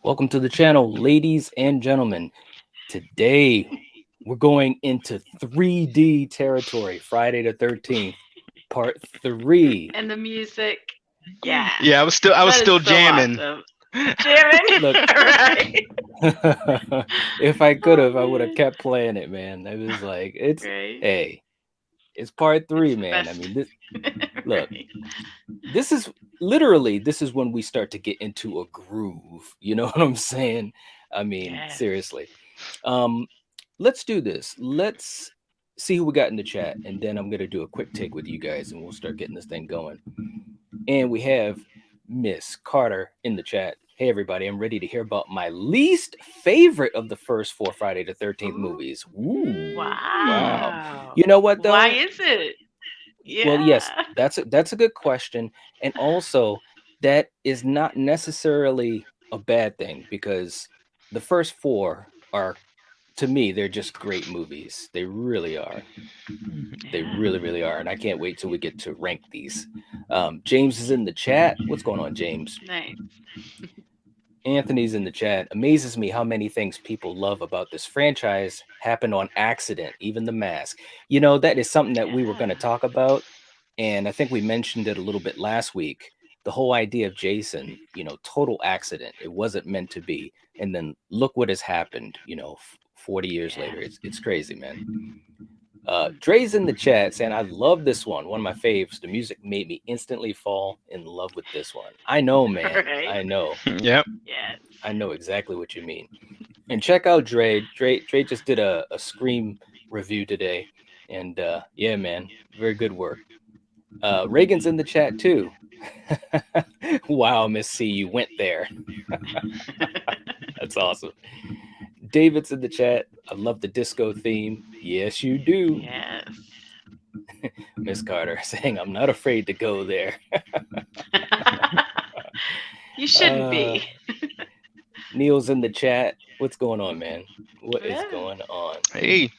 Welcome to the channel, ladies and gentlemen. Today, we're going into 3D territory, Friday the 13th, part 3. And the music. Yeah. Yeah, I was That is still so jamming. awesome. Jamming. Look, Right. if I could Oh have, I would have man. kept playing it, man. It was like, Right. hey, it's part 3, It's the man. I best. mean, look, Right. this is this is when we start to get into a groove. You know what I'm saying? I mean, Yes. seriously. Um, let's do this. Let's see who we got in the chat, and then I'm gonna do a quick take with you guys, and we'll start getting this thing going. And we have Miss Carter in the chat. Hey everybody, I'm ready to hear about my least favorite of the first 4 Friday the 13th Ooh. movies. Ooh, wow. Wow. You know what Why though? is it? Well, yes, Yeah. that's a good question, and also that is not necessarily a bad thing because the first 4 are, to me, they're just great movies. They really are. They Yeah. really, really are, and I can't wait till we get to rank these. James is in the chat. What's going on, James? Nice. Anthony's in the chat. Amazes me how many things people love about this franchise happened on accident, even the mask. You know, that is something that we were going to Yeah. talk about, and I think we mentioned it a little bit last week. The whole idea of Jason, total accident. It wasn't meant to be. And then look what has happened, 40 years Yeah. later. It's crazy, man. Dre's in the chat saying, I love this one of my faves. The music made me instantly fall in love with this one. I know, man. Right. I know. Yep. Yes. I know exactly what you mean. And check out Dre. Dre just did a Scream review today. And yeah, man, very good work. Reagan's in the chat too. Wow, Miss C, you went there. That's awesome. David's in the chat. I love the disco theme. Yes, you do. Yes. Miss Carter saying, I'm not afraid to go there. You shouldn't be. Neil's in the chat. What's going on, man? What is Yeah. going on? Hey.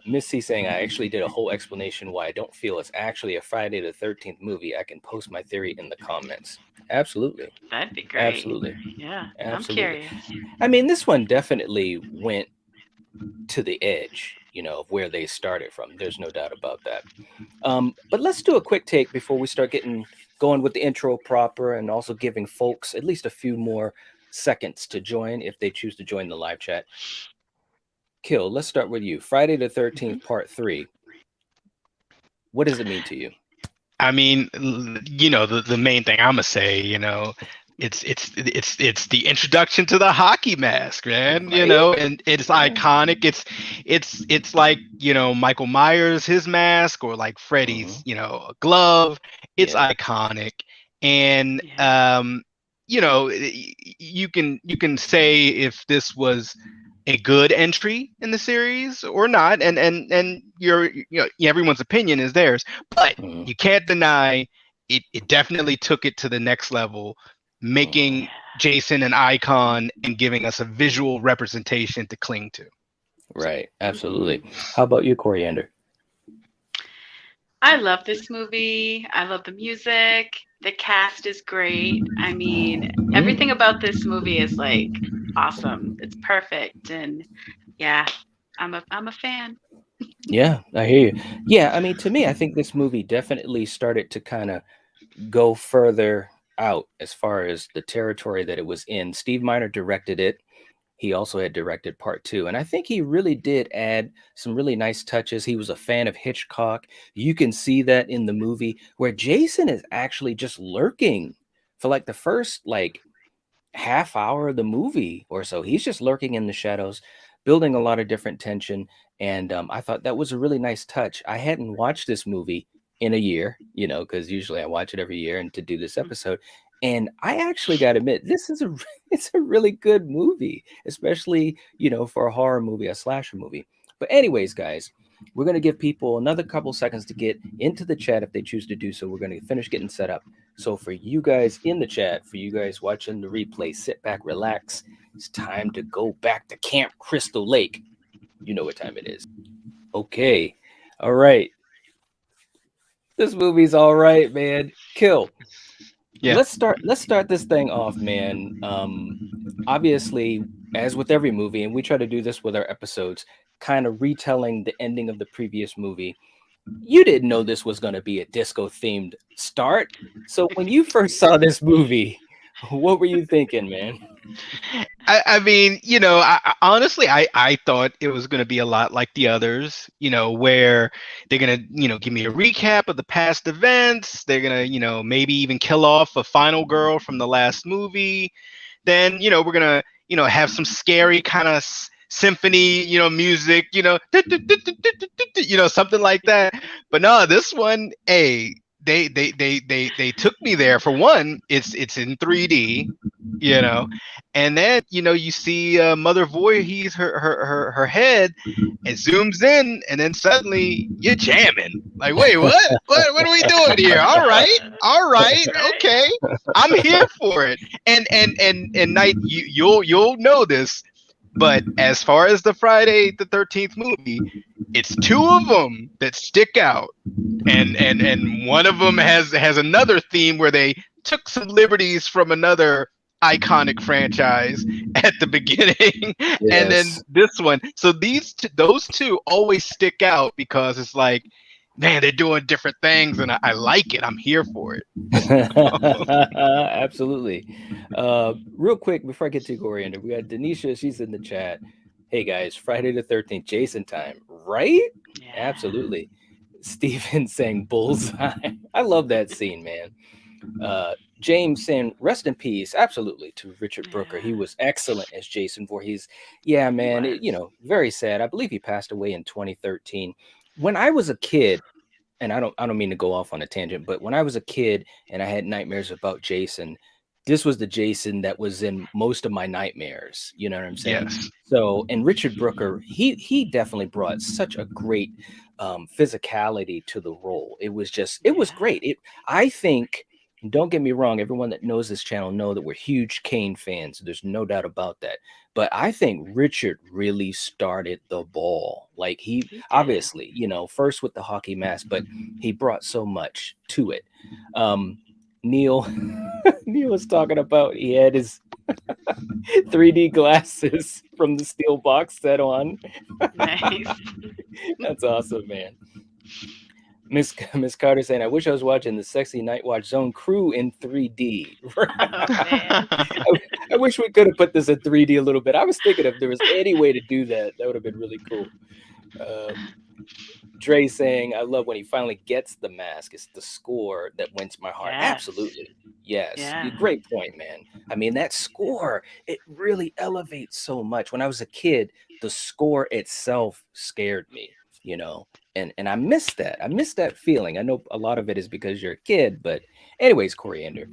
Missy saying, I actually did a whole explanation why I don't feel it's actually a Friday the 13th movie. I can post my theory in the comments. Absolutely. That'd be great. Absolutely. Yeah. I'm Absolutely. curious. I mean, this one definitely went to the edge, of where they started from. There's no doubt about that. But let's do a quick take before we start getting going with the intro proper and also giving folks at least a few more seconds to join if they choose to join the live chat. Kill, let's start with you. Friday the 13th, part 3. What does it mean to you? I mean, the main thing I'm gonna say, it's the introduction to the hockey mask, man. Right? And it's iconic. It's like Michael Myers his mask or like Freddy's glove. It's Yeah. iconic, and Yeah. you can say if this was a good entry in the series or not, and everyone's opinion is theirs, but Mhm. you can't deny it definitely took it to the next level, making Jason an icon and giving us a visual representation to cling to. Right. Absolutely. How about you, Coriander? I love this movie. I love the music. The cast is great. I mean, everything about this movie is like awesome. It's perfect, and yeah, I'm a fan. Yeah, I hear you. Yeah, I mean, to me, I think this movie definitely started to kind of go further out as far as the territory that it was in. Steve Miner directed it. He also had directed part 2. And I think he really did add some really nice touches. He was a fan of Hitchcock. You can see that in the movie where Jason is actually just lurking for like the first half hour of the movie or so. He's just lurking in the shadows, building a lot of different tension. And I thought that was a really nice touch. I hadn't watched this movie in a year, because usually I watch it every year. And to do this episode, and I actually got to admit, this is it's a really good movie, especially for a horror movie, a slasher movie. But anyways, guys, we're going to give people another couple seconds to get into the chat if they choose to do so. We're going to finish getting set up. So for you guys in the chat, for you guys watching the replay, sit back, relax. It's time to go back to Camp Crystal Lake. You know what time it is. Okay. All right. This movie's all right, man. Kill. Yeah. Let's start this thing off, man. Obviously, as with every movie, and we try to do this with our episodes, kind of retelling the ending of the previous movie. You didn't know this was going to be a disco themed start. So when you first saw this movie, what were you thinking, man? I mean, honestly, I thought it was going to be a lot like the others, where they're going to, give me a recap of the past events. They're going to, maybe even kill off a final girl from the last movie. Then, we're going to, have some scary kind of symphony, music, something like that. But no, this one, hey, they took me there. For one, it's in 3D, you know, and then you see Mother Voorhees, her head, and zooms in, and then suddenly you're jamming. Like, wait, what? What are we doing here? All right, Right. okay, I'm here for it. And Knight, you'll know this, but as far as the Friday the 13th movie, it's two of them that stick out, and one of them has another theme where they took some liberties from another iconic franchise at the beginning, and then Yes. this one. So those two always stick out because it's like, man, they're doing different things, and I like it. I'm here for it. Absolutely. Real quick before I get to Coriander, we got Denisha. She's in the chat. Hey guys, Friday the 13th, Jason time, right? Yeah. Absolutely. Steven saying bullseye. I love that scene, man. James saying rest in peace. Absolutely, to Richard Brooker. He Yeah. was excellent as Jason Voorhees. Yeah, He man. was. Very sad. I believe he passed away in 2013. When I was a kid, and I don't mean to go off on a tangent, but when I was a kid and I had nightmares about Jason, this was the Jason that was in most of my nightmares. You know what I'm saying? Yes. So, and Richard Brooker, he definitely brought such a great physicality to the role. It was Yeah. great. I think. Don't get me wrong, everyone that knows this channel know that we're huge Kane fans. There's no doubt about that. But I think Richard really started the ball. Like he He did. obviously, first with the hockey mask, but he brought so much to it. Neil Neil was talking about he had his 3D glasses from the steel box set on. Nice. That's awesome, man. Miss Carter saying, "I wish I was watching the Sexy Night Watch Zone crew in 3D." Oh man. I wish we could have put this in 3D a little bit. I was thinking if there was any way to do that, that would have been really cool. Dre saying, "I love when he finally gets the mask. It's the score that wins my heart." Yes. Absolutely, yes. Yeah. Great point, man. I mean, that score it really elevates so much. When I was a kid, the score itself scared me. And I miss that. I miss that feeling. I know a lot of it is because you're a kid, but anyways, Coriander,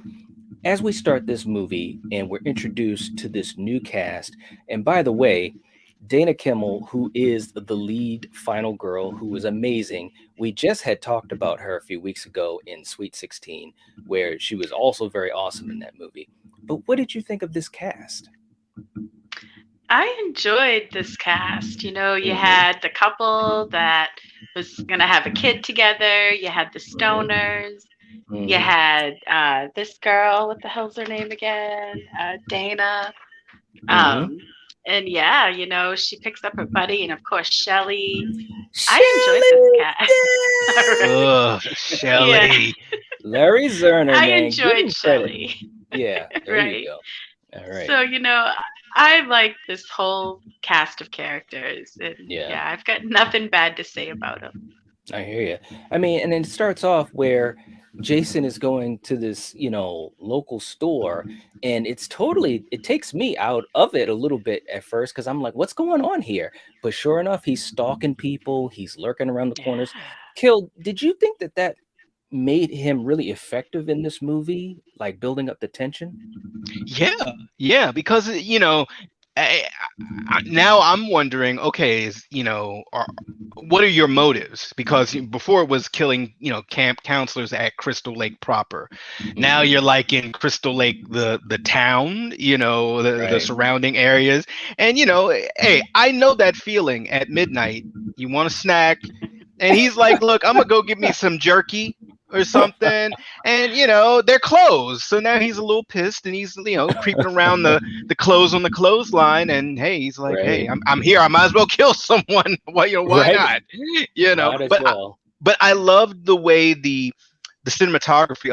as we start this movie and we're introduced to this new cast, and by the way, Dana Kimmel, who is the lead final girl, who was amazing. We just had talked about her a few weeks ago in Sweet 16, where she was also very awesome in that movie. But what did you think of this cast? I enjoyed this cast. You Mhm. had the couple that was going to have a kid together. You had the stoners. You Mhm. had this girl. What the hell's her name again? Dana. Mhm. And yeah, she picks up her buddy, and of course, Shelly. I enjoyed Shelly! this cast. Right. Ugh, Yeah. Shelley. Larry Zerner, I man. Give enjoyed him credit. Shelly. Yeah, there you Right. go. All right. So, I like this whole cast of characters. And Yeah. yeah, I've got nothing bad to say about them. I hear you. I mean, and then it starts off where Jason is going to this, local store, and it takes me out of it a little bit at first because I'm like, what's going on here? But sure enough, he's stalking people, he's lurking around the corners. Yeah. Kill, did you think that made him really effective in this movie, like building up the tension? Yeah, because now I'm wondering, okay, what are your motives? Because before it was killing, camp counselors at Crystal Lake proper. Now Mhm. you're like in Crystal Lake, the town, the Right. surrounding areas, and hey, I know that feeling at midnight. You want a snack, and he's like, "Look, I'm gonna go get me some jerky." or something, and they're closed. So now he's a little pissed, and he's creeping around the clothes on the clothesline, and hey, he's like, hey, Right. I'm here. I might as well kill someone. Why Right. not? Might as But well. I loved the way the cinematography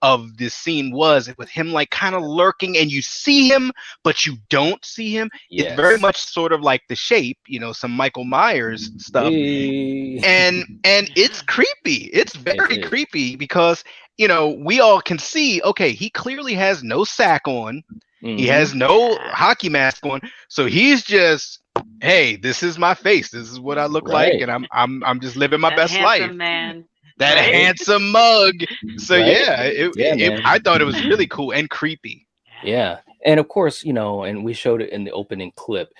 of this scene was with him like kind of lurking, and you see him but you don't see him. It's very Yes. much sort of like The Shape, some Michael Myers stuff, Hey. and it's creepy. It's It very is. creepy because we all can see, okay, he clearly has no sack on, he has Mm-hmm. no Yeah. hockey mask on, so he's just, hey, this is my face, this is what I look like, Right. and I'm just living my That best life, handsome man, that right? handsome mug. So Right. yeah, Yeah, man. I thought it was really cool and creepy. Yeah. And of course, and we showed it in the opening clip.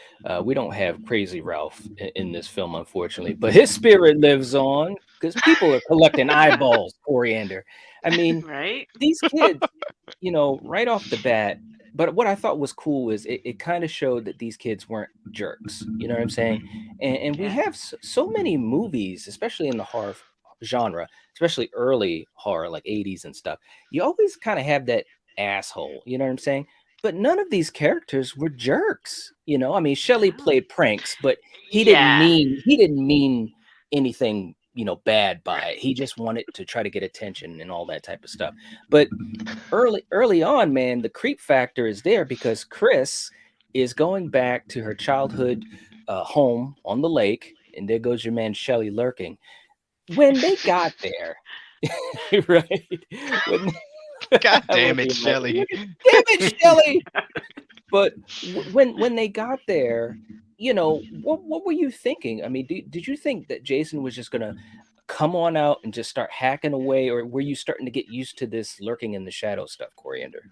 We don't have Crazy Ralph in this film, unfortunately, but his spirit lives on because people are collecting eyeballs, Coriander. I mean, Right? these kids, right off the bat. But what I thought was cool is it kind of showed that these kids weren't jerks. You know what I'm saying? And we Yeah. have so many movies, especially in the horror genre, especially early horror, like 80s and stuff. You always kind of have that asshole. You know what I'm saying? But none of these characters were jerks. I mean, Shelley No. played pranks, but Yeah. he didn't mean anything, bad by it. Right. He just wanted to try to get attention and all that type of stuff. But early on, man, the creep factor is there because Chris is going back to her childhood home on the lake, and there goes your man Shelley lurking. When they got there, right? When God I love damn it, being like, Shelly. "Look damn it, Shelley!" But when they got there, what were you thinking? I mean, did you think that Jason was just gonna come on out and just start hacking away, or were you starting to get used to this lurking in the shadow stuff, Coriander?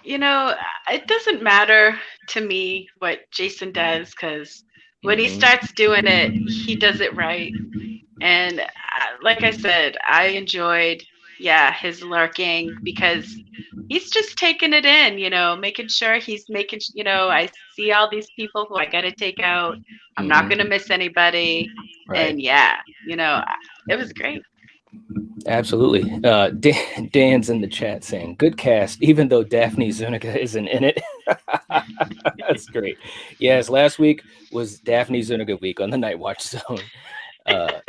You know, it doesn't matter to me what Jason does because when he Hmm. starts doing it, he does it right. And like I said, I enjoyed, yeah, his lurking because he's just taking it in, making sure he's making, I see all these people who I got to take out. I'm not going to Hmm. miss anybody. Right. And yeah, it was great. Absolutely. Dan's in the chat saying, "Good cast, even though Daphne Zuniga isn't in it." That's great. Yes, last week was Daphne Zuniga week on the Night Watch Zone. Uh,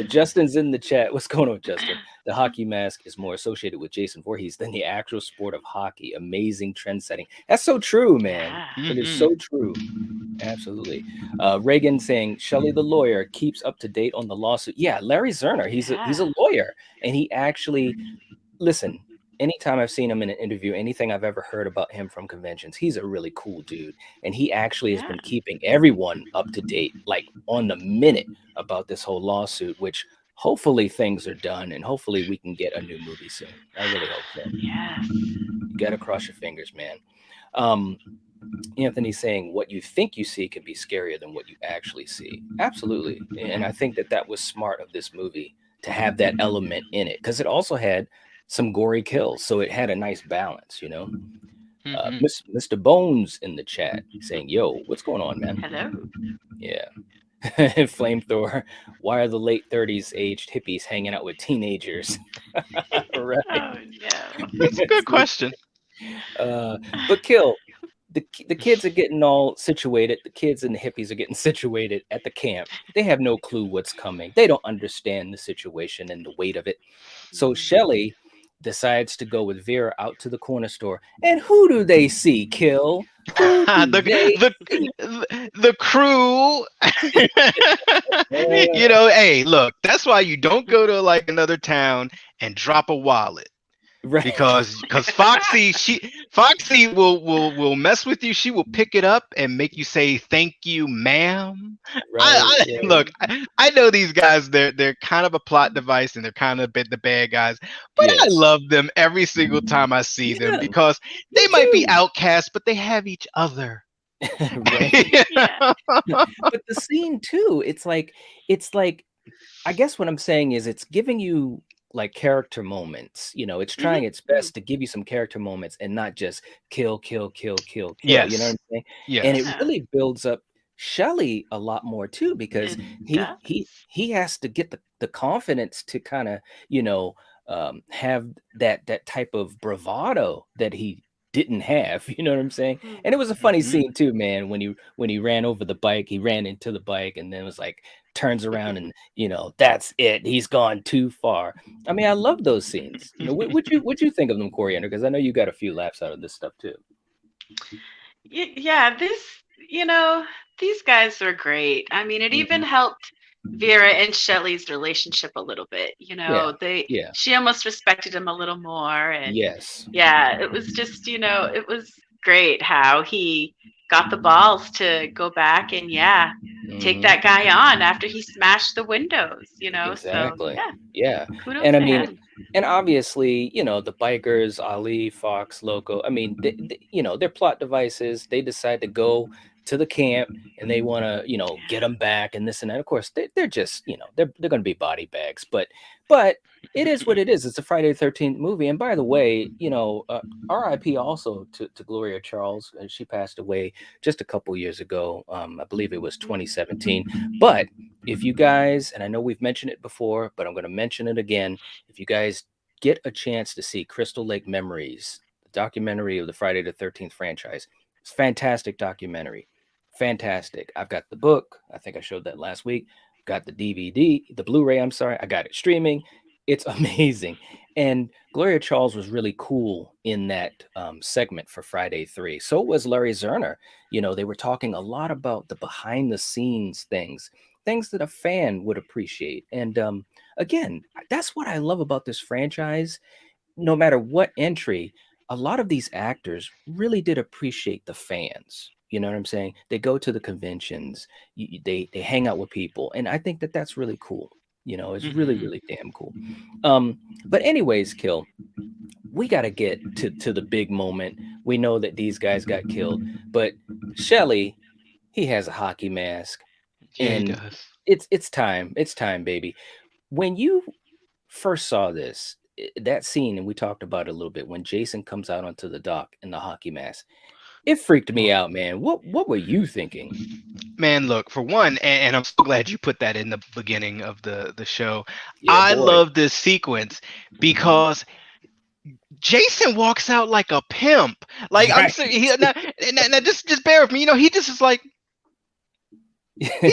Justin's in the chat. What's going on, Justin? The hockey mask is more associated with Jason Voorhees than the actual sport of hockey. Amazing trend setting. That's so true, man. Yeah. It is Hmm. so true. Absolutely. Reagan saying Shelley the lawyer keeps up to date on the lawsuit. Yeah, Larry Zerner. He's Yeah. a lawyer, and he actually listen. Anytime I've seen him in an interview, anything I've ever heard about him from conventions, he's a really cool dude, and he actually has Yeah. been keeping everyone up to date, like on the minute about this whole lawsuit. Which hopefully things are done, and hopefully we can get a new movie soon. I really hope so. Yes. You gotta cross your fingers, man. Um, Anthony saying what you think you see can be scarier than what you actually see. Absolutely. And I think that was smart of this movie to have that element in it because it also had some gory kills. So it had a nice balance. Hmm. Mr. Bones in the chat saying, "Yo, what's going on, man?" Hello. Yeah. Flamethrower. Why are the late 30s aged hippies hanging out with teenagers? Right. Oh no. That's a good question. But Kill, the kids are getting all situated. The kids and the hippies are getting situated at the camp. They have no clue what's coming. They don't understand the situation and the weight of it. So Shelly decides to go with Vera out to the corner store. And who do they see, Kill? Who do they the see? the crew. Hey, look, that's why you don't go to like another town and drop a wallet. Right, Because Foxy will mess with you. She will pick it up and make you say thank you, ma'am. right, Look, I know these guys. They're kind of a plot device and they're kind of the bad guys, but I yes. love them every single time I see them Yeah, because me they might be too. outcasts, but they have each other. Right. Yeah. But the scene too, it's like I guess what I'm saying is it's giving you like character moments. It's Hmm. trying its best to give you some character moments and not just kill, kill, kill, kill, kill. You know what Yes, I'm saying? And it yes. Yeah. really builds up Shelley a lot more too, because It he he does. he has to get the confidence to kind of, you know, have that type of bravado that he didn't have. You know what I'm saying? Hmm. And it was a funny Hmm. scene too, man. When he ran over the bike, he ran into the bike, and then was like turns around and, you know, that's it. He's gone too far. I mean, I love those scenes. You know, what you think of them, Coriander? Because I know you got a few laughs out of this stuff too. Yeah, you know, these guys are great. I mean, it even Mhm. helped Vera and Shelley's relationship a little bit. Yeah, yeah, She almost respected him a little more. And yes. yeah, it was just, it was great how he got the balls to go back and, yeah, take Hmm. that guy on after he smashed the windows. So, Exactly. yeah, Yeah. kudos And I to mean, him. and obviously, you know, the bikers, Ali, Fox, Loco, I mean, you know, they're plot devices. They decide to go to the camp and they want to, you know, get them back and this and that. Of course, they're just, you know, they're going to be body bags, but it is what it is. It's a Friday the 13th movie. And by the way, you know, RIP also to Gloria Charles. She passed away just a couple years ago. I believe it was Mm. 2017. But if you guys, and I know we've mentioned it before, but I'm going to mention it again. If you guys get a chance to see Crystal Lake Memories, the documentary of the Friday the 13th franchise, it's a fantastic documentary. Fantastic. I've got the book. I think I showed that last week. Got the DVD, the Blu ray. I'm sorry. I got it streaming. It's amazing. And Gloria Charles was really cool in that segment for Friday 3. So was Larry Zerner. You know, they were talking a lot about the behind the scenes things that a fan would appreciate. And again, that's what I love about this franchise. No matter what entry, a lot of these actors really did appreciate the fans. You know what I'm saying? They go to the conventions, they hang out with people, and I think that that's really cool. You know, it's really Hmm. really damn cool. But anyways, Kill, we got to get to the big moment. We know that these guys got killed, but Shelly, he has a hockey mask, Yeah, he and does. it's time. It's time, baby. When you first saw this, that scene, and we talked about it a little bit, when Jason comes out onto the dock in the hockey mask, it freaked me Well, out, man. What were you thinking? man, look, for one, and I'm so glad you put that in the beginning of the show. Yeah, I boy. love this sequence because Jason walks out like a pimp. Like I'm Right. saying, now just bear with me. You know, he just is like he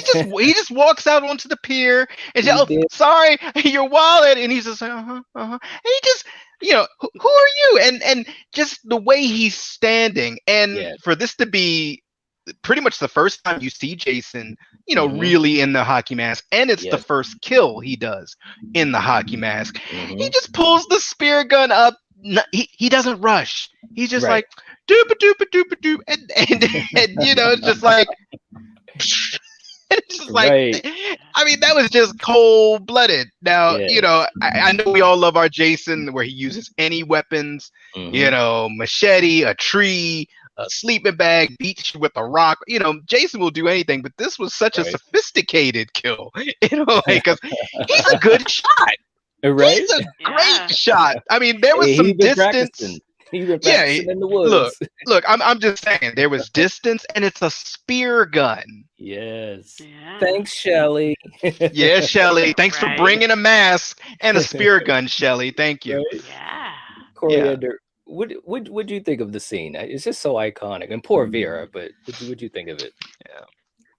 just walks out onto the pier and says, He "Oh, did. sorry, your wallet," and he's just like, And he just, who are you? And just the way he's standing, and Yes. for this to be pretty much the first time you see Jason, Hmm. really in the hockey mask, and it's the Yes. first kill he does in the hockey mask. He Hmm. just pulls the spear gun up. He doesn't rush. He's just Right. like doop a doop a doop a doop, and it's just like. It's just like, Right. I mean, that was just cold blooded. Now, Yeah. I know we all love our Jason where he uses any weapons, Hmm. machete, a tree, a sleeping bag, beats you with a rock. Jason will do anything, but this was such a Right. sophisticated kill, like, because he's a good shot. Right. He's a great Yeah. shot. I mean, there was Hey, some he's been distance. practicing. He's been Yeah, practicing in the look, woods. I'm just saying there was distance, and it's a spear gun. Yes. Yeah. Thanks, Shelly. Yeah, Shelly. Thanks for Right. bringing a mask and a spear gun, Shelly. Thank you. Right. Yeah. Yeah. Coriander, what you think of the scene? It's just so iconic. And poor Vera, but what you think of it? Yeah.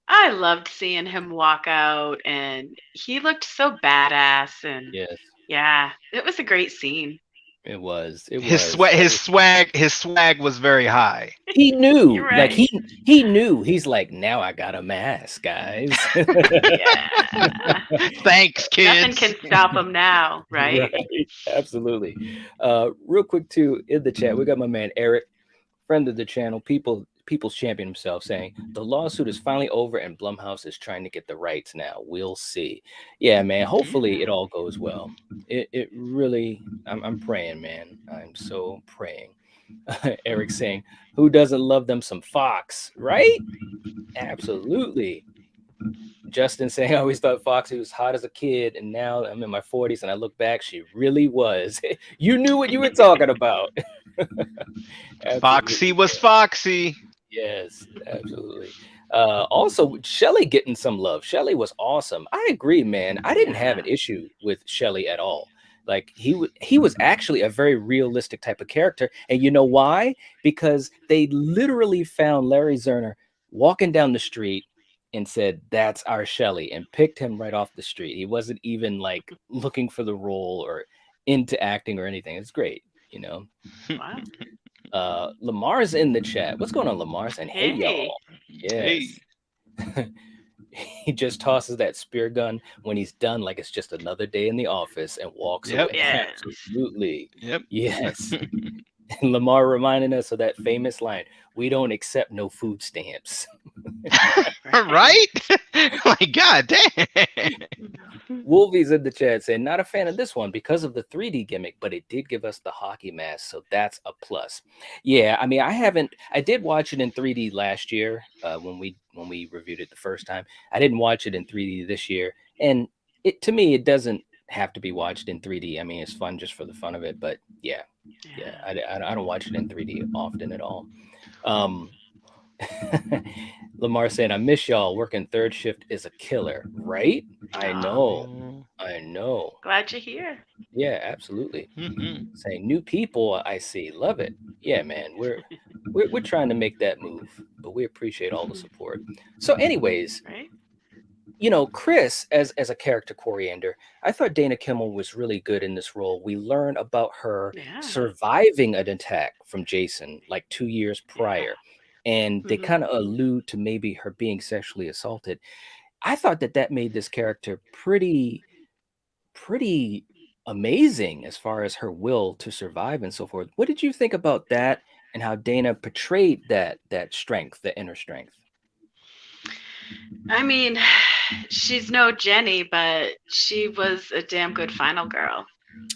I loved seeing him walk out, and he looked so badass. And Yes, yeah, it was a great scene. it was. It His was. swag, his swag was very high. He You're knew, like right. he knew. He's like, now I got a mask, guys. Yeah. Thanks, Nothing kids. can stop him now, right? Right, absolutely. Real quick too, in the chat, we got my man Eric, friend of the channel, people's champion himself, saying the lawsuit is finally over and Blumhouse is trying to get the rights now. We'll see. Yeah, man. Hopefully Yeah. it all goes well. It really. I'm praying, man. I'm so praying. Eric saying, "Who doesn't love them some Fox, right?" Absolutely. Justin saying, I always thought Foxy was hot as a kid, and now I'm in my 40s and I look back, she really was. You knew what you were talking about. Foxy Absolutely. was Foxy. Yes, absolutely. Also, Shelley getting some love. Shelley was awesome. I agree, man. I didn't have an Yeah. issue with Shelley at all. Like he was actually a very realistic type of character, and you know why? Because they literally found Larry Zerner walking down the street and said, "That's our Shelley," and picked him right off the street. He wasn't even like looking for the role or into acting or anything. It's great, you know. Wow. Lamar's in the chat. What's going on, Lamar? Saying, "Hey, Hey. y'all." Hey. Yes. He just tosses that spear gun when he's done, like it's just another day in the office, and walks Yep. away. Yes. Absolutely. Yep. Yes. And Lamar reminding us of that famous line, "We don't accept no food stamps." Right? Like, god damn. Wolvie's in the chat saying, "Not a fan of this one because of the 3D gimmick, but it did give us the hockey mask, so that's a plus." Yeah, I mean, I did watch it in 3D last year when we reviewed it the first time. I didn't watch it in 3D this year, and to me, it doesn't have to be watched in 3D. I mean, it's fun just for the fun of it, but yeah, I don't watch it in 3D often at all. Um, Lamar saying, "I miss y'all. Working third shift is a killer, right?" I know. Oh. I know. Glad you're here. Yeah, absolutely. Mhm. Saying new people, I see. Love it. Yeah, man. We're trying to make that move, but we appreciate all the support. So, anyways, Right? Chris as a character Coriander, I thought Dana Kimmel was really good in this role. We learn about her Yeah. surviving an attack from Jason like 2 years Yeah. prior, and they Mhm. kind of allude to maybe her being sexually assaulted. I thought that made this character pretty amazing as far as her will to survive and so forth. What did you think about that and how Dana portrayed that strength, the inner strength? I mean, she's no Jenny, but she was a damn good final girl.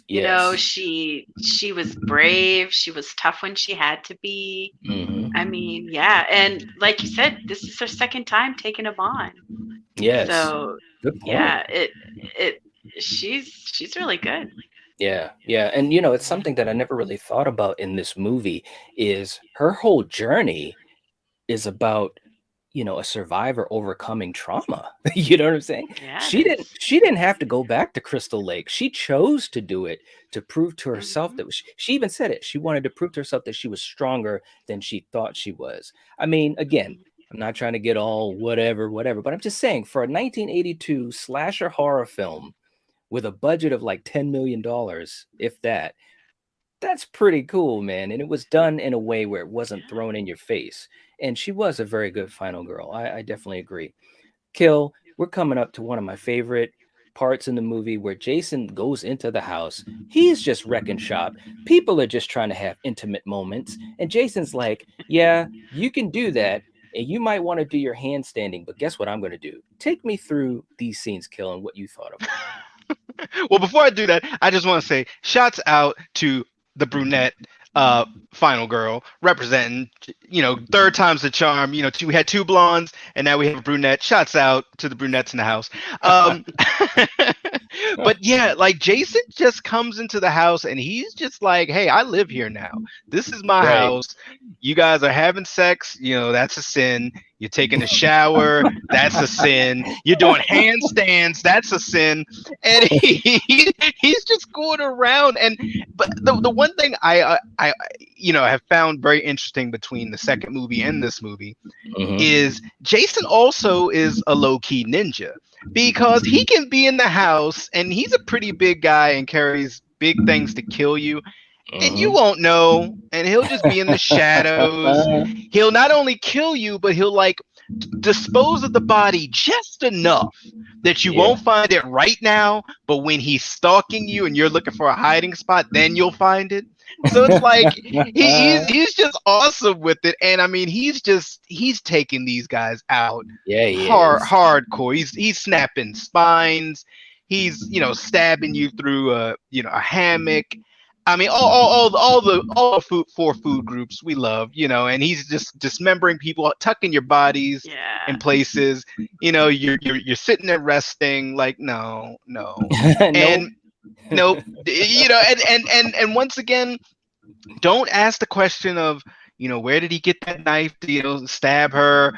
You know, Yes. she was brave, she was tough when she had to be. Hmm. I mean, yeah, and like you said, this is her second time taking him on. Yes. So, Good point. yeah, it she's really good. Yeah, yeah. And it's something that I never really thought about in this movie is her whole journey is about a survivor overcoming trauma. You know what I'm saying? Yeah, it She didn't is. she didn't have to go back to Crystal Lake. She chose to do it to prove to herself Mhm. that she even said it. She wanted to prove to herself that she was stronger than she thought she was. I mean, again, Mhm. I'm not trying to get all whatever, but I'm just saying for a 1982 slasher horror film with a budget of like $10 million, if that, that's pretty cool, man. And it was done in a way where it wasn't Yeah. thrown in your face. And she was a very good final girl. I definitely agree. Kill, we're coming up to one of my favorite parts in the movie where Jason goes into the house. He's just wrecking shop. People are just trying to have intimate moments. And Jason's like, "Yeah, you can do that. And you might want to do your handstanding, but guess what I'm going to do? Take me through these scenes, Kill, and what you thought of them." Well, before I do that, I just want to say shouts out to the brunette final girl representing, third time's the charm. We had two blondes and now we have a brunette. Shouts out to the brunettes in the house. Um, but yeah, like Jason just comes into the house and he's just like, hey, I live here now. This is my Right. house. You guys are having sex, that's a sin. You're taking a shower, that's a sin. You're doing handstands, that's a sin. And he's just going around. But the one thing I have found very interesting between the second movie and this movie Mhm. is Jason also is a low-key ninja because he can be in the house and he's a pretty big guy and carries big things to kill you and you Mhm. won't know, and he'll just be in the shadows. He'll not only kill you, but he'll like dispose of the body just enough that you Yeah. won't find it right now, but when he's stalking you and you're looking for a hiding spot, then you'll find it. So it's like he's just awesome with it, and I mean he's taking these guys out Yeah, he is. hardcore. He's snapping spines. He's stabbing you through a hammock. I mean, all the food groups we love, and he's just dismembering people, tucking your bodies in Yeah. places. You're sitting there resting, like no, Nope. and nope, and once again, don't ask the question of where did he get that knife to, stab her?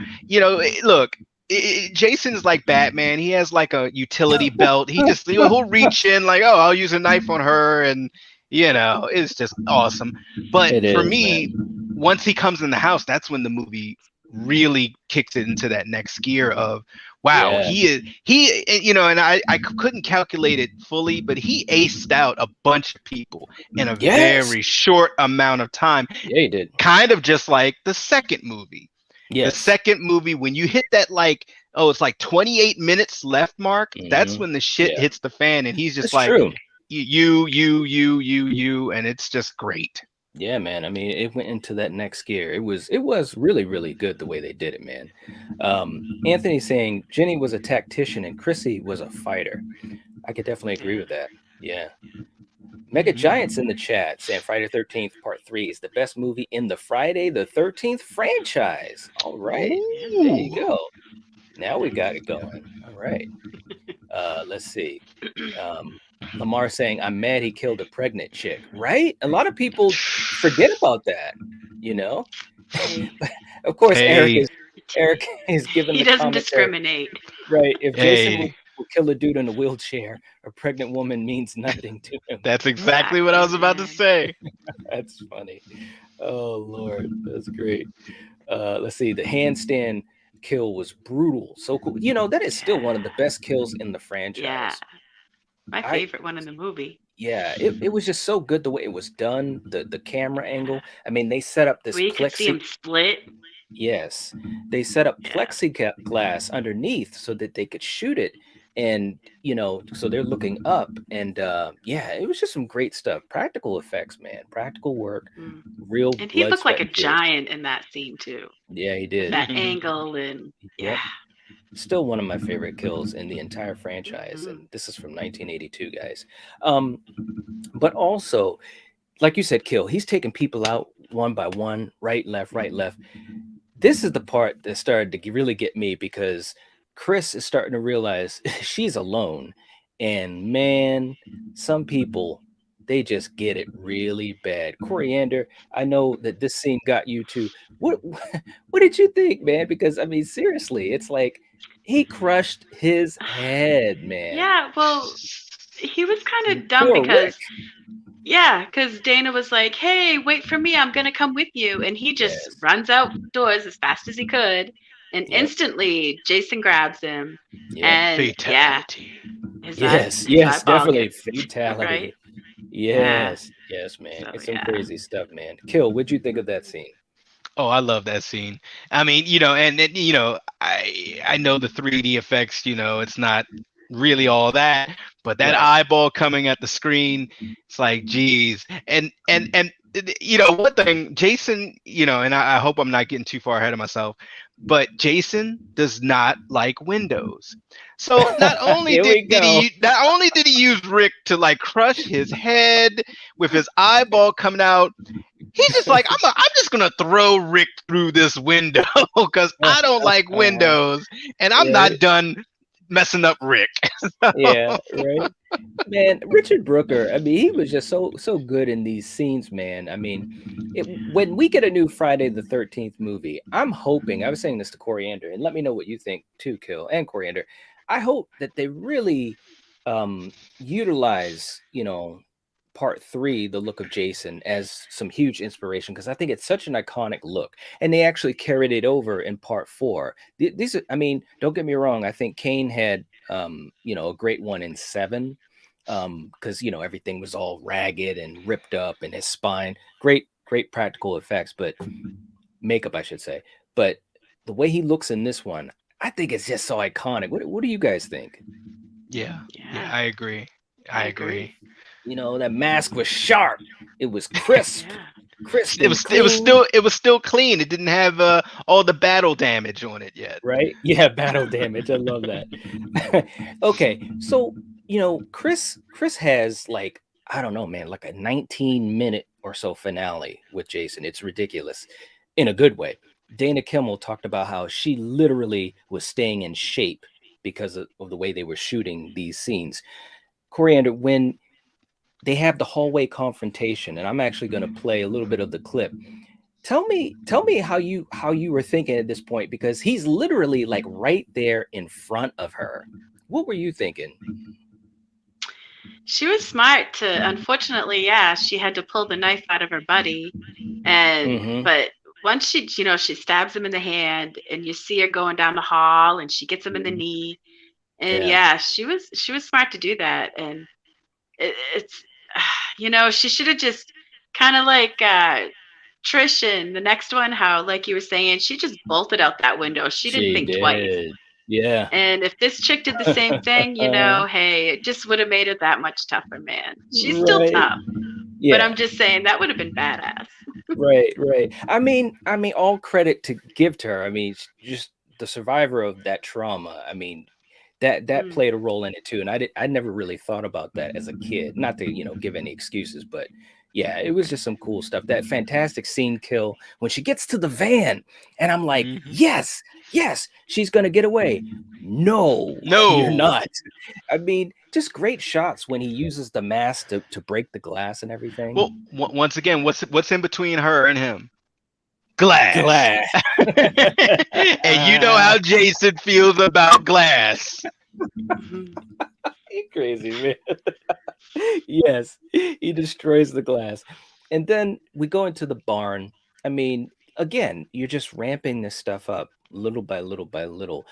Look, Jason's like Batman. He has like a utility belt. He just he'll reach in like, oh, I'll use a knife on her, and it's just awesome. But It for is, me, man. once he comes in the house, that's when the movie really kicks it into that next gear of wow, Yeah. and I couldn't calculate it fully, but he aced out a bunch of people in a Yes. very short amount of time, Yeah, he did. kind of just like the second movie. The Yes. second movie, when you hit that like, oh, it's like 28 minutes left mark, that's Hmm. when the shit Yeah, hits the fan, and he's just that's like, true. you, and it's just great. Yeah, man. I mean, it went into that next gear. It was really, really good the way they did it, man. Anthony saying Jenny was a tactician and Chrissy was a fighter. I could definitely agree Yeah. with that. Yeah. Mega Giants in the chat saying Friday 13th Part 3 is the best movie in the Friday the 13th franchise. All right. Yeah. There you Ooh. go. Now we got Nice. it going. All right. Let's see. Um, Lamar saying, I'm mad he killed a pregnant chick. Right? A lot of people forget about that, you know? Hey, But of course, Hey, Eric is given he the doesn't commentary. discriminate. Right. If Jason hey, will kill a dude in a wheelchair, a pregnant woman means nothing to him. that's exactly what I Exactly, was about to man. say. That's funny. Oh Lord, that's great. Let's see. The handstand kill was brutal. So cool. That is still one of the best kills in the Yeah. franchise. My I favorite one in the movie. Yeah, it was just so good the way it was done, the camera Yeah. angle. I mean, they set up this Where you could see him split. yes, they set up Yeah. plexiglass underneath so that they could shoot it, and so they're looking up, and yeah, it was just some great stuff. Practical effects, man, practical work, Mm. real And he blood, looked sweat, like a and tears. giant in that scene too, Yeah, he with did. that angle and yeah. Yep. Still one of my favorite kills in the entire franchise, Hmm. and this is from 1982, guys. Um, but also, like you said, kill. He's taking people out one by one, right, left, right, left. This is the part that started to really get me because Chris is starting to realize she's alone. And man, some people, they just get it really bad. Coriander, I know that this scene got you too. What what did you think, man? Because I mean, seriously, it's like he crushed his head, man. Yeah, well, he was kind of dumb Poor because Rick. yeah, because Dana was like, "Hey, wait for me. I'm gonna come with you," and he just Yes. runs outdoors as fast as he could, and Yep. instantly Jason grabs him, Yep. and yeah, Fatality. Yes, his yes, eyeball definitely gets right. fatality. Yeah. Yes, yes, man. So It's some yeah. crazy stuff, man. Kill, what'd you think of that scene? Oh, I love that scene. I mean, I know the 3D effects, it's not really all that, but that Right. eyeball coming at the screen, it's like, geez. And one thing, Jason, and I hope I'm not getting too far ahead of myself, but Jason does not like Windows. So not only Here did, we did go. he not only did he use Rick to like crush his head with his eyeball coming out, he's just like, I'm just gonna throw Rick through this window because I don't like windows and I'm not Right. done messing up Rick. Yeah, right. Man, Richard Brooker, I mean, he was just so good in these scenes, man. I mean, when we get a new Friday the 13th movie, I'm hoping, I was saying this to Coriander, and let me know what you think too, Kill and Coriander. I hope that they really utilize, part three, the look of Jason, as some huge inspiration because I think it's such an iconic look. And they actually carried it over in part four. These are, I mean, don't get me wrong, I think Kane had a great one in seven because everything was all ragged and ripped up and his spine. Great practical effects, but makeup, I should say. But the way he looks in this one, I think it's just so iconic. What do you guys think? Yeah, yeah, Yeah, I agree. I I agree. agree. That mask was sharp. It was crisp, Yeah. crisp It and was it was clean. still it was still clean. It didn't have all the battle damage on it yet. Right? Yeah, battle damage. I love that. Okay, so Chris has like I don't know, man, like a 19-minute or so finale with Jason. It's ridiculous in a good way. Dana Kimmel talked about how she literally was staying in shape because of the way they were shooting these scenes. Coriander, when they have the hallway confrontation, and I'm actually going to play a little bit of the clip. tell me how you were thinking at this point, because he's literally like right there in front of her. What were you thinking? She was smart to, unfortunately, yeah, she had to pull the knife out of her buddy. And, Mm-hmm. but once she stabs him in the hand and you see her going down the hall and she gets him in the knee. And Yeah. yeah, she was smart to do that. And it's, she should have just kind of like Trish in the next one, how, like you were saying, she just bolted out that window. She didn't She think twice. did. Yeah. And if this chick did the same thing, hey, it just would have made it that much tougher, man. She's still Right. tough, but Yeah. I'm just saying that would have been badass. Right, right. I mean, all credit to give to her. I mean, just the survivor of that trauma. I mean, that Mm. played a role in it too. And I never really thought about that as a kid. Not to, give any excuses, but yeah, it was just some cool stuff. That fantastic scene kill when she gets to the van, and I'm like, Mhm. yes, yes, she's gonna get away. No, you're No. not. I mean, just great shots when he uses the mask to break the glass and everything. Well, once again, what's in between her and him? Glass. Glass. And you know how Jason feels about glass. Mhm. You crazy man. Yes, he destroys the glass. And then we go into the barn. I mean, again, you're just ramping this stuff up little by little by little.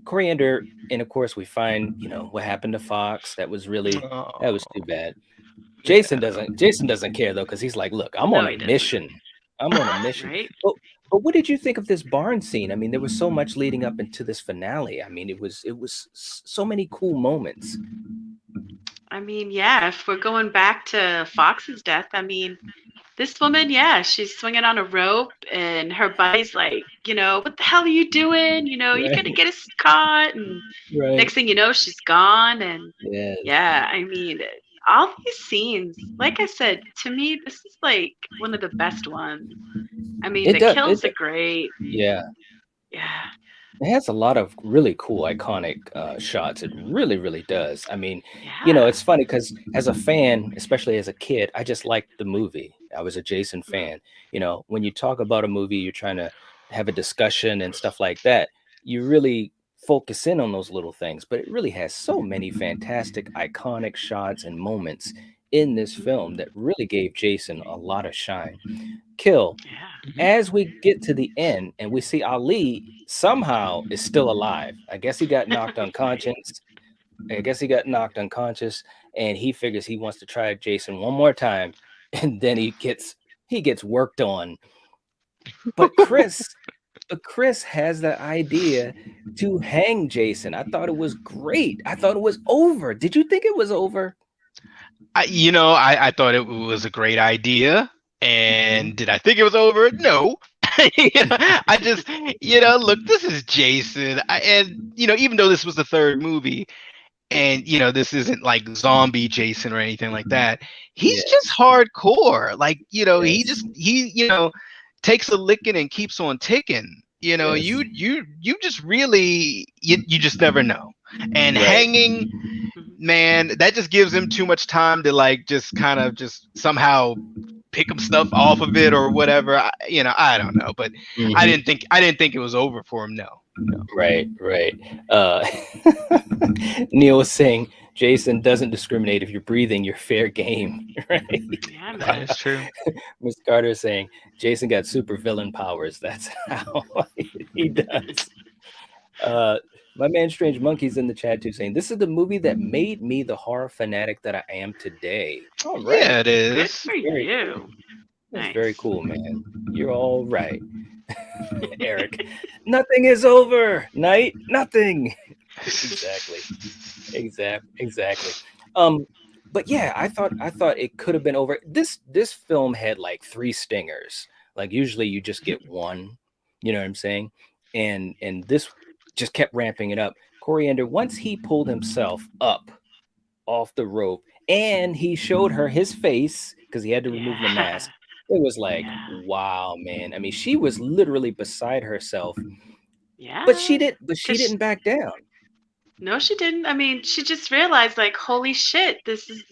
Coriander, and of course we find, what happened to Fox. That was too Oh, bad. Jason yeah. doesn't Jason doesn't care though, because he's like, look, I'm on No, a he doesn't. mission. I'm on a mission. Right? But what did you think of this barn scene? I mean, there was so much leading up into this finale. I mean, it was so many cool moments. I mean, yeah, if we're going back to Fox's death, I mean, this woman, yeah, she's swinging on a rope, and her buddy's like, what the hell are you doing? You're Right, gonna get us caught. And right. next thing you know, she's gone. And Yes. yeah, I mean, all these scenes, like I said, to me, this is like one of the best ones. I mean, It the does. kills are great. Yeah. Yeah, It has a lot of really cool, iconic shots. It really, really does. I mean, yeah. it's funny because as a fan, especially as a kid, I just liked the movie. I was a Jason Mhm. fan. When you talk about a movie, you're trying to have a discussion and stuff like that. You really focus in on those little things, but it really has so many fantastic, iconic shots and moments in this film that really gave Jason a lot of shine. Kill, Yeah. Mhm. as we get to the end and we see Ali somehow is still alive. I guess he got knocked Right. unconscious. I guess he got knocked unconscious, and he figures he wants to try Jason one more time, and then he gets worked on. But Chris has the idea to hang Jason. I thought it was great. I thought it was over. Did you think it was over? I thought it was a great idea. Mhm. And did I think it was over? No. I just, look, this is Jason. Even though this was the third movie, and this isn't like zombie Jason or anything like that, he's just Yes. hardcore. Like, he Yes. just takes a licking and keeps on ticking. Yes. You just really you just never know. And Right. hanging, Mhm. man, that just gives him too much time to like just kind of just somehow pick up stuff off of it or whatever. I don't know, but Mhm. I didn't think it was over for him. No, no. Right, right. Uh, Neil was saying Jason doesn't discriminate. If you're breathing, you're fair game. Right. Yeah, That man. is true. Miss Carter is saying Jason got super villain powers. That's how he does. Uh, my man Strange Monkey's in the chat too, saying this is the movie that made me the horror fanatic that I am today. All right. Yeah, it Good is. for Very cool. you. That's very Nice. cool, man. You're all right. Eric, nothing is over. Night, nothing. Exactly. Exactly. Um, but yeah, I thought it could have been over. This film had like three stingers. Like usually you just get one, you know what I'm saying? And this just kept ramping it up. Coriander, once he pulled himself up off the rope and he showed her his face because he had to remove the Yeah. mask, it was like, Yeah. wow, man. I mean, she was literally beside herself, but she Yeah. did but she Cause didn't back down, no, she didn't. I mean, she just realized, like, holy shit,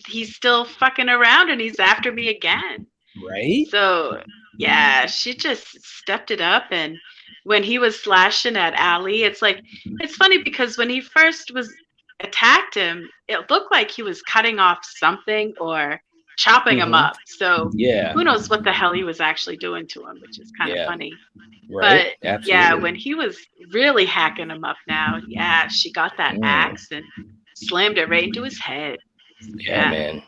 he's still fucking around and he's after me again. right? So Yeah, she just stepped it up. And when he was slashing at Ali, it's funny because when he first was attacked him, it looked like he was cutting off something or chopping him Hmm. up. So Yeah, who knows what the hell he was actually doing to him, which is kind of yeah, funny. right. But yeah, Absolutely. when he was really hacking him up now, yeah, she got that Mm, axe and slammed it right into his head. yeah, Yeah. man.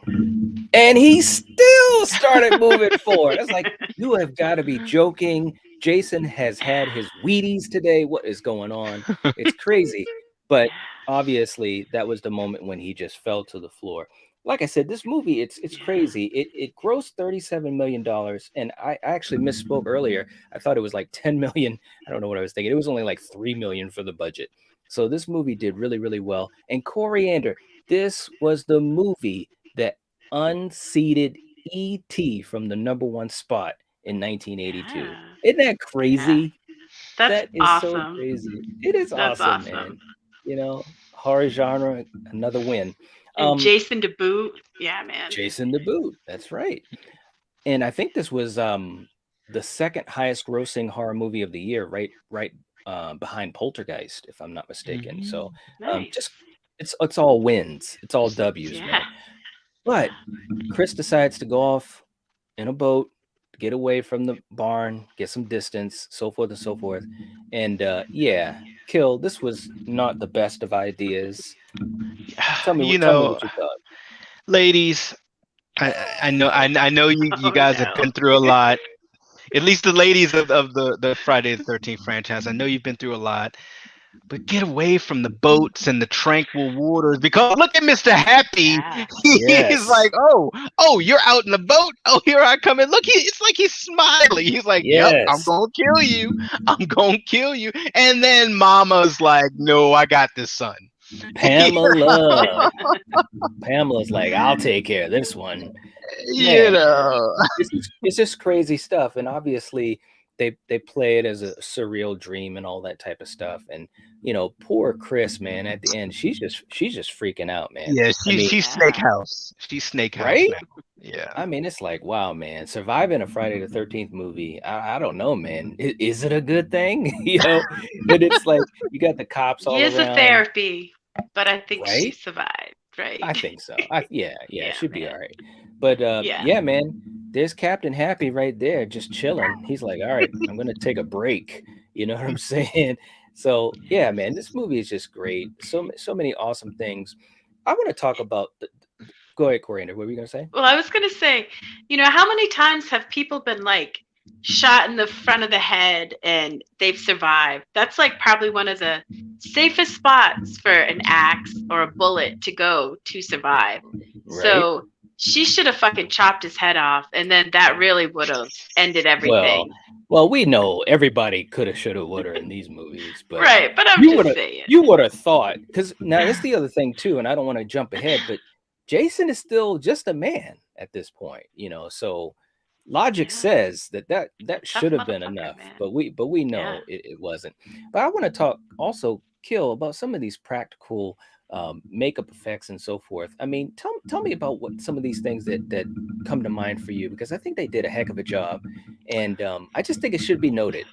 And he still started moving forward. It's like, you have got to be joking. Jason has had his Wheaties today. What is going on? It's crazy. But obviously, that was the moment when he just fell to the floor. Like I said, this movie, it's Yeah. crazy. It grossed $37 million, and I actually misspoke earlier. I thought it was like 10 million. I don't know what I was thinking. It was only like 3 million for the budget. So this movie did really, really well. And Coriander, this was the movie that unseated E.T. from the number one spot in 1982. Yeah. Isn't that Yeah. crazy? That's That is so awesome. crazy. It is That's awesome, man. awesome. Horror genre, another win. And Um, Jason to boot. Yeah, man. Jason the Boot. That's right. And I think this was the second highest grossing horror movie of the year, right behind Poltergeist, if I'm not mistaken. So Mhm. Nice. just it's all wins. It's all W's, Yeah. man. But Chris decides to go off in a boat, get away from the barn, get some distance, so forth and so forth. And yeah, Kill, this was not the best of ideas. You Tell me know, what you thought. ladies, I know you Oh guys have no. been through a lot. At least the ladies of the Friday the 13th franchise. I know you've been through a lot. But get away from the boats and the tranquil waters because look at Mr. Happy. Yeah. He's Yes. like, oh, you're out in the boat. Oh, here I come. And look, it's like he's smiling. He's like, yep, I'm Yes. gonna kill you. I'm gonna kill you. And then Mama's like, no, I got this son. Pamela. Pamela's like, I'll take care of this one. You Man, know, it's just crazy stuff. And obviously they play it as a surreal dream and all that type of stuff. And poor Chris, man, at the end, she's just freaking out, man. yeah, I mean, she's Snake Yeah. House. She's Snake House right? now. Yeah. I mean, it's like, wow, man, surviving a Friday the 13th movie. I don't know, man. Is it a good thing? But it's like you got the cops all Years of around, therapy, but I think she right? survived, right? I think so. Yeah, it Yeah, should be all man. right. But Yeah. yeah, man, there's Captain Happy right there, just chilling. He's like, all right, I'm gonna take a break. You know what I'm saying? So yeah, man, this movie is just great. So many awesome things. I want to talk about go ahead, Coriander. What were you gonna say? Well, I was going to say, how many times have people been like shot in the front of the head and they've survived? That's like probably one of the safest spots for an axe or a bullet to go to survive. Right? So she should have fucking chopped his head off, and then that really would have ended Well, everything. we know everybody coulda, shoulda, woulda in these movies, but Right, but I'm you just woulda saying. you woulda thought, because now that's the other thing too, and I don't want to jump ahead, but Jason is still just a man at this point. So logic Yeah, says that tough should have been motherfucker, enough, man. but we Yeah. know it wasn't. But I want to talk also, Kill, about some of these practical makeup effects and so forth. I mean, tell me about what some of these things that come to mind for you, because I think they did a heck of a job, and I just think it should be noted.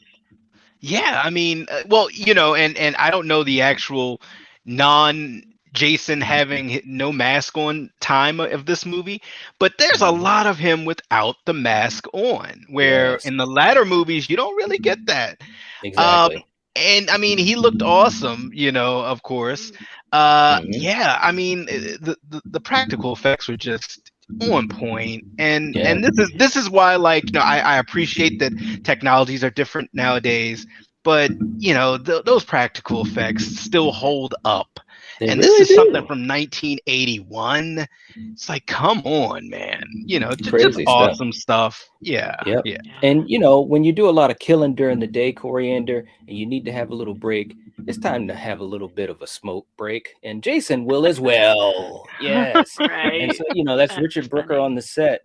Yeah, I mean, well, and I don't know the actual non Jason having no mask on time of this movie, but there's a Mhm. lot of him without the mask on, where Yes, in the latter movies you don't really get that. Um, exactly. and I mean, he looked awesome, of course. Mm. Hmm. Yeah, I mean, the practical effects were just on point, Yeah, and this is why, like, I appreciate that technologies are different nowadays, but those practical effects still hold up. they And this really is something do. from 1981. It's like, come on, man. Just Crazy stuff. awesome stuff. Yeah, Yep. yeah. Yeah. And when you do a lot of killing during the day, Coriander, and you need to have a little break, it's time to have a little bit of a smoke break. And Jason will as well. Yes. And Right. so, that's That's Richard Brooker funny. on the set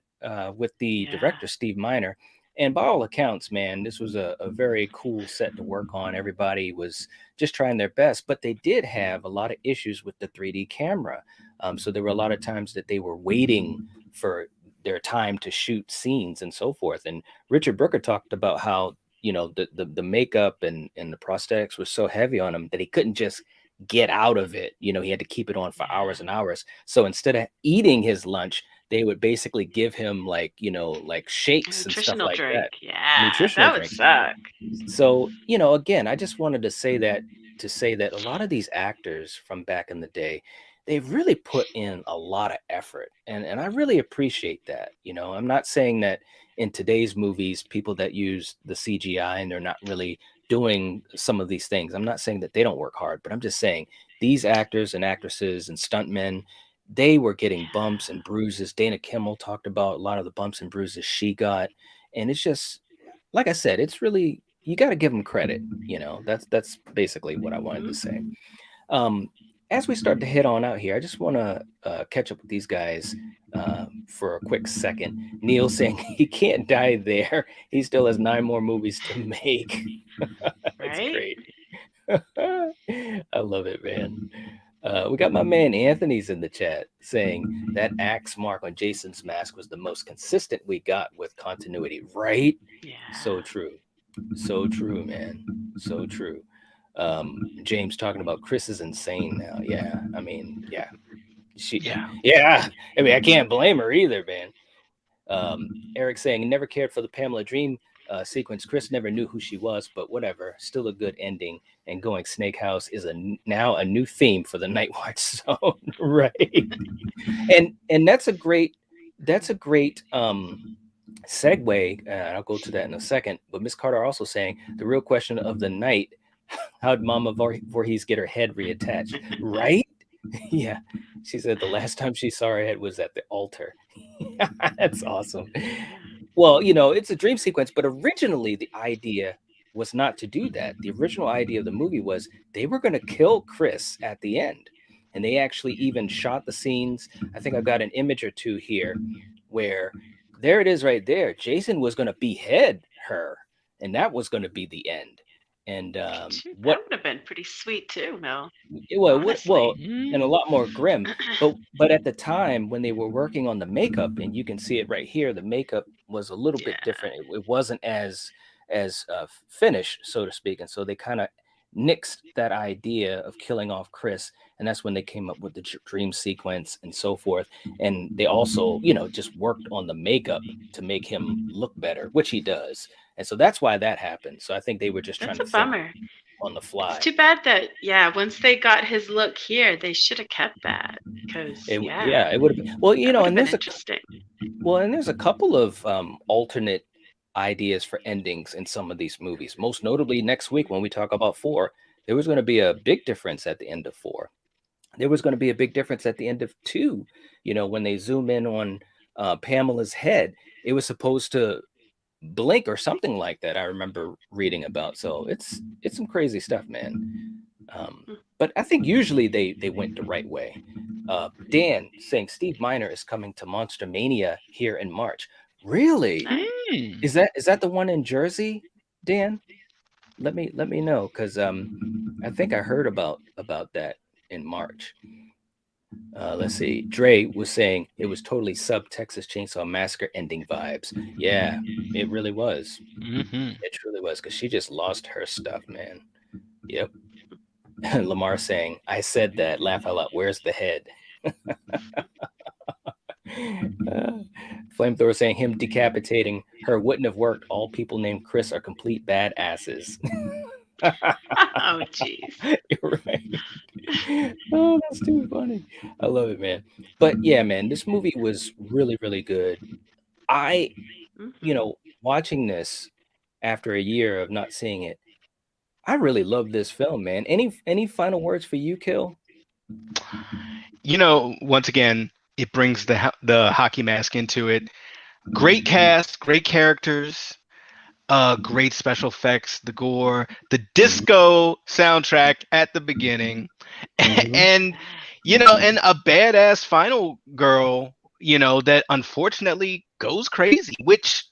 with the Yeah. director, Steve Miner. And by all accounts, man, this was a very cool set to work on. Everybody was just trying their best, but they did have a lot of issues with the 3D camera. So there were a lot of times that they were waiting for their time to shoot scenes and so forth. And Richard Brooker talked about how, the makeup and the prosthetics was so heavy on him that he couldn't just get out of it. He had to keep it on for hours and hours. So instead of eating his lunch, they would basically give him like, like A shakes and stuff nutritional like drink. that, Yeah, nutritional that would drinks. suck. So, again, I just wanted to say that a lot of these actors from back in the day, they've really put in a lot of effort. And I really appreciate that. I'm not saying that in today's movies, people that use the CGI and they're not really doing some of these things. I'm not saying that they don't work hard, but I'm just saying these actors and actresses and stuntmen, they were getting bumps and bruises. Dana Kimmel talked about a lot of the bumps and bruises she got. And it's just, like I said, it's really, you got to give them credit. That's basically what I wanted to say. Um, as we start to head on out here, I just want to catch up with these guys for a quick second. Neil saying he can't die there. He still has 9 more movies to make. That's Right? great. I love it, man. We got my man Anthony's in the chat saying that axe mark on Jason's mask was the most consistent we got with continuity, right? Yeah. So true. So true, man. So true. James talking about Chris is insane now. Yeah. I mean, yeah. Yeah. I mean, I can't blame her either, man. Eric saying never cared for the Pamela Dream sequence. Chris never knew who she was, but whatever. Still a good ending. And going Snake House is now a new theme for the Night Watch Zone, right? And that's a great segue. I'll go to that in a second. But Miss Carter also saying the real question of the night: how'd Mama Voorhees get her head reattached? Right? Yeah. She said the last time she saw her head was at the altar. That's awesome. Well, it's a dream sequence, but originally the idea was not to do that. The original idea of the movie was they were going to kill Chris at the end. And they actually even shot the scenes. I think I've got an image or two here where there it is right there. Jason was going to behead her, and that was going to be the end. And Shoot, that what would have been pretty sweet too, Mel. well, Honestly. and a lot more grim. But at the time when they were working on the makeup, and you can see it right here, the makeup was a little bit Yeah. different. It wasn't as finished, so to speak, and so they kind of nixed that idea of killing off Chris, and that's when they came up with the dream sequence and so forth. And they also, just worked on the makeup to make him look better, which he does. And so that's why that happened. So I think they were just trying That's to a think bummer. on the fly. It's too bad that, once they got his look here, they should have kept that. Because, It would have been. Well, that would have and been there's interesting. a couple of alternate ideas for endings in some of these movies. Most notably, next week when we talk about 4, there was going to be a big difference at the end of 4. There was going to be a big difference at the end of 2. When they zoom in on Pamela's head, it was supposed to blink or something like that. I remember reading about. So it's some crazy stuff, man. But I think usually they went the right way. Dan saying Steve Miner is coming to Monster Mania here in March. Really? Nice. Is that the one in Jersey, Dan? Let me know, because I think I heard about that in March. Let's see. Dre was saying it was totally sub Texas Chainsaw Massacre ending vibes. Yeah, it really was. It truly was, because she just lost her stuff, man. Yep. Lamar saying, I said that, laugh out loud, where's the head? Flamethrower saying him decapitating her wouldn't have worked. All people named Chris are complete badasses. Oh, jeez. You're right. Oh, that's too funny. I love it, man. But yeah, man, this movie was really, really good. I, watching this after a year of not seeing it, I really love this film, man. Any final words for you, Kill? Once again, it brings the hockey mask into it. Great cast, great characters, great special effects, the gore, the disco soundtrack at the beginning, and and a badass final girl, that unfortunately goes crazy, which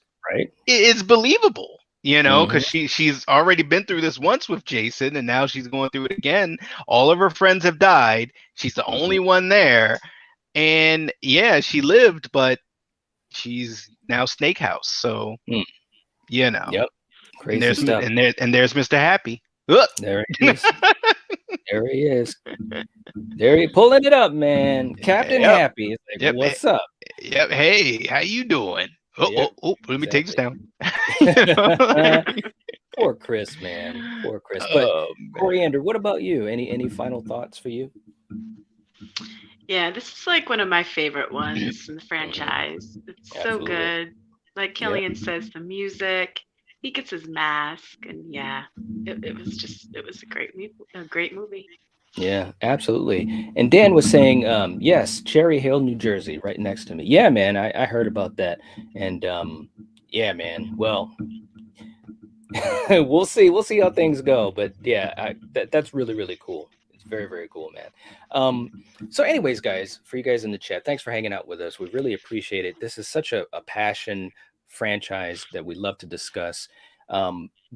is believable. Because she's already been through this once with Jason, and now she's going through it again. All of her friends have died. She's the only one there. And yeah, she lived, but she's now Snake House. So Hmm. you know. Yep. And Crazy there's stuff. there's Mr. Happy. Look. There he is. There he is. There he pulling it up, man. Captain Yep. Happy. It's like, Yep. what's up? Yep. Hey, how you doing? Yep, Let me take this down. Poor Chris, man. Poor Chris. But Man. Coriander, what about you? Any final thoughts for you? Yeah, this is like one of my favorite ones in the franchise. It's so Absolutely. good. Like Killian says, the music, he gets his mask, and yeah, it was a great movie. Yeah, absolutely. And Dan was saying, yes, Cherry Hill, New Jersey, right next to me. Yeah, man, I heard about that. And yeah, man. Well, we'll see. We'll see how things go. But yeah, that's really, really cool. It's very, very cool, man. So anyways, guys, for you guys in the chat, thanks for hanging out with us. We really appreciate it. This is such a passion franchise that we love to discuss.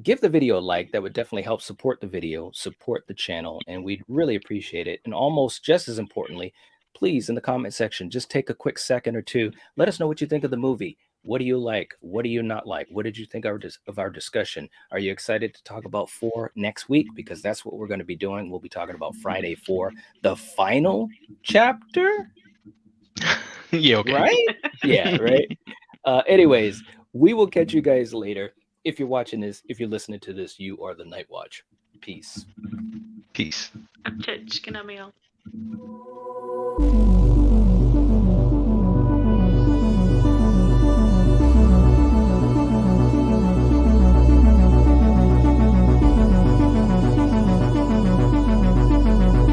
Give the video a like. That would definitely help support the video, support the channel, and we'd really appreciate it. And almost just as importantly, please, in the comment section, just take a quick second or two. Let us know what you think of the movie. What do you like? What do you not like? What did you think of our discussion? Are you excited to talk about 4 next week? Because that's what we're going to be doing. We'll be talking about Friday 4, the final chapter. Yeah, okay. Right? Yeah, right. Anyways, we will catch you guys later. If you're watching this, if you're listening to this, you are the Night Watch. Peace. Peace. Chicken meal.